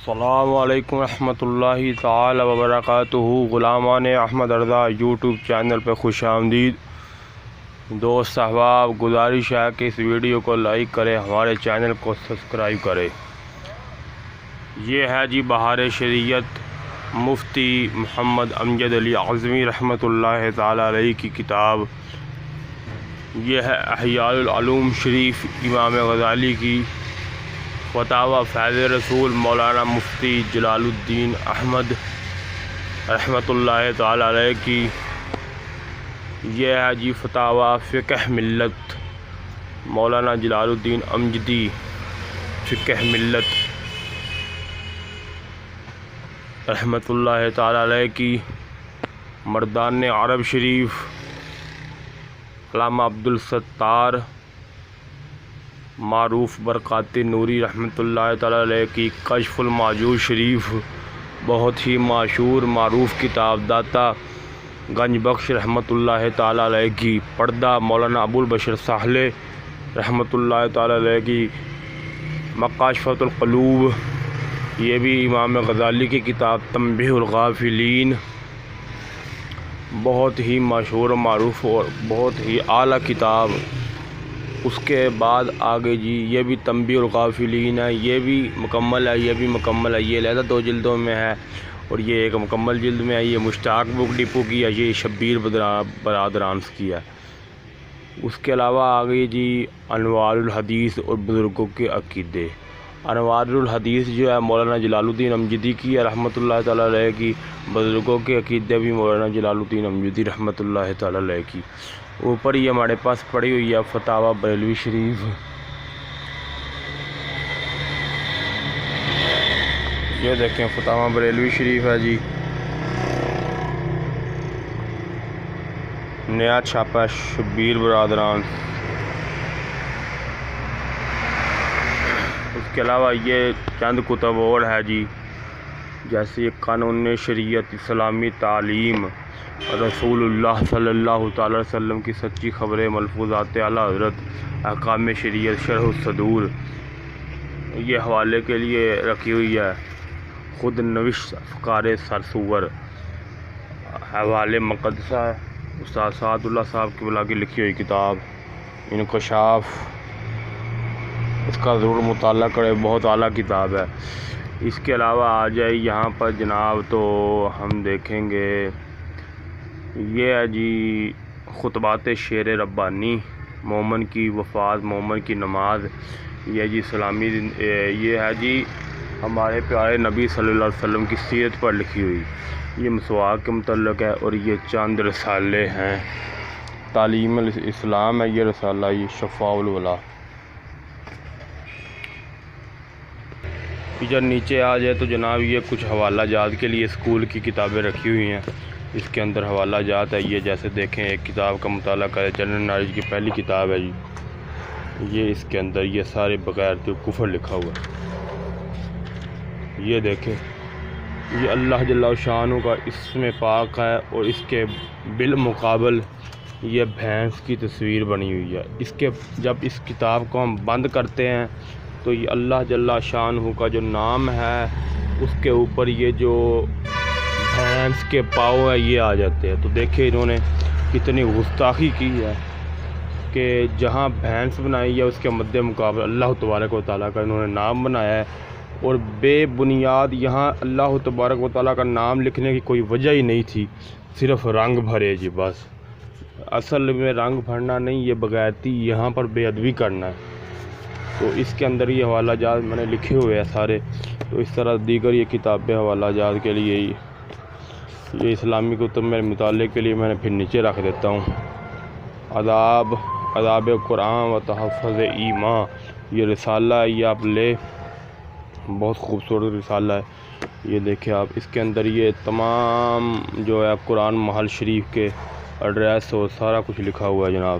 السلام علیکم ورحمۃ اللہ تعالی وبرکاتہ۔ غلامان احمد رضا یوٹیوب چینل پہ خوش آمدید۔ دوست احباب، گزارش ہے کہ اس ویڈیو کو لائک کریں، ہمارے چینل کو سبسکرائب کریں۔ یہ ہے جی بہار شریعت مفتی محمد امجد علی اعظمی رحمۃ اللہ تعالی علیہ کی کتاب۔ یہ ہے احیاء العلوم شریف امام غزالی کی فتاوی فیض رسول مولانا مفتی جلال الدین احمد رحمۃ اللہ تعالی علیہ کی۔ یہ ہے جی فتاوی فقہ ملت مولانا جلال الدین امجدی فقہ ملت رحمۃ اللہ تعالی علیہ کی۔ مردان عرب شریف علامہ عبدالستار معروف برکات نوری رحمۃ اللہ تعالی علیہ کی۔ کشف المعجوز شریف بہت ہی مشہور معروف کتاب داتا گنج بخش رحمۃ اللہ تعالی علیہ کی۔ پردہ مولانا ابو البشر ساحلے رحمۃ اللہ تعالی علیہ کی۔ مکاشفۃ القلوب یہ بھی امام غزالی کی کتاب۔ تنبیہ الغافلین بہت ہی مشہور و معروف اور بہت ہی اعلیٰ کتاب۔ اس کے بعد آگے جی یہ بھی تنبیہ الغافلین ہے، یہ بھی مکمل ہے، یہ بھی مکمل ہے۔ یہ علیحدہ 2 جلدوں میں ہے اور یہ ایک مکمل جلد میں ہے۔ یہ مشتاق بک ڈپو کی ہے، یہ شبیر برادرانس کی ہے۔ اس کے علاوہ آگے جی انوار الحدیث اور بزرگوں کے عقیدے۔ انوار الحدیث جو ہے مولانا جلال الدین امجدی کی ہے رحمۃ اللہ تعالی علیہ کی۔ بزرگوں کے عقیدے بھی مولانا جلال الدین امجدی رحمۃ اللہ تعالی علیہ کی۔ اوپر یہ ہمارے پاس پڑی ہوئی ہے فتاوی بریلوی شریف۔ یہ دیکھیں فتاوی بریلوی شریف ہے جی، نیا چھاپا شبیر برادران۔ اس کے علاوہ یہ چند کتب اور ہے جی، جیسے قانون شریعت اسلامی تعلیم، رسول اللہ صلی اللہ تعالی وسلم کی سچی خبریں، ملفوظات اعلیٰ حضرت، احکام شریعت، شرح الصدور یہ حوالے کے لیے رکھی ہوئی ہے۔ خود نوشت افکار سرسور حوالے مقدسہ استاد سعد اللہ صاحب کی بلا کی لکھی ہوئی کتاب انکشاف، اس کا ضرور مطالعہ کرے، بہت اعلیٰ کتاب ہے۔ اس کے علاوہ آ جائے یہاں پر جناب تو ہم دیکھیں گے یہ ہے جی خطبات شعر ربانی، مومن کی وفات، مومن کی نماز، یہ جی اسلامی یہ ہے جی ہمارے پیارے نبی صلی اللہ علیہ وسلم کی سیرت پر لکھی ہوئی۔ یہ مسواک کے متعلق ہے اور یہ چند رسالے ہیں۔ تعلیم الاسلام ہے یہ رسالہ، یہ شفاء الولا۔ ادھر نیچے آ جائے تو جناب یہ کچھ حوالہ جات کے لیے اسکول کی کتابیں رکھی ہوئی ہیں۔ اس کے اندر حوالہ جات ہے، یہ جیسے دیکھیں ایک کتاب کا مطالعہ کریں، جنرل نالج کی پہلی کتاب ہے جی، یہ اس کے اندر یہ سارے بغیر تو کفر لکھا ہوا ہے۔ یہ دیکھیں یہ اللہ جل شانہ کا اسم پاک ہے اور اس کے بالمقابل یہ بھینس کی تصویر بنی ہوئی ہے۔ اس کے جب اس کتاب کو ہم بند کرتے ہیں تو یہ اللہ جل شانہ کا جو نام ہے اس کے اوپر یہ جو بھینس کے پاؤں ہے یہ آ جاتے ہیں۔ تو دیکھیں انہوں نے کتنی گستاخی کی ہے کہ جہاں بھینس بنائی ہے اس کے مد مقابل اللہ تبارک و تعالیٰ کا انہوں نے نام بنایا ہے، اور بے بنیاد یہاں اللہ تبارک و تعالیٰ کا نام لکھنے کی کوئی وجہ ہی نہیں تھی، صرف رنگ بھرے جی بس۔ اصل میں رنگ بھرنا نہیں، یہ بغیرتی یہاں پر بے ادبی کرنا ہے۔ تو اس کے اندر یہ حوالہ جات میں نے لکھے ہوئے ہیں سارے، تو اس طرح دیگر یہ کتابیں حوالہ جات کے لیے یہ اسلامی کتب میرے مطالعے کے لیے میں نے پھر نیچے رکھ دیتا ہوں۔ آداب قرآن و تحفظ ایمان یہ رسالہ ہے، یہ آپ لے، بہت خوبصورت رسالہ ہے۔ یہ دیکھیں آپ، اس کے اندر یہ تمام جو ہے قرآن محل شریف کے ایڈریس اور سارا کچھ لکھا ہوا ہے جناب۔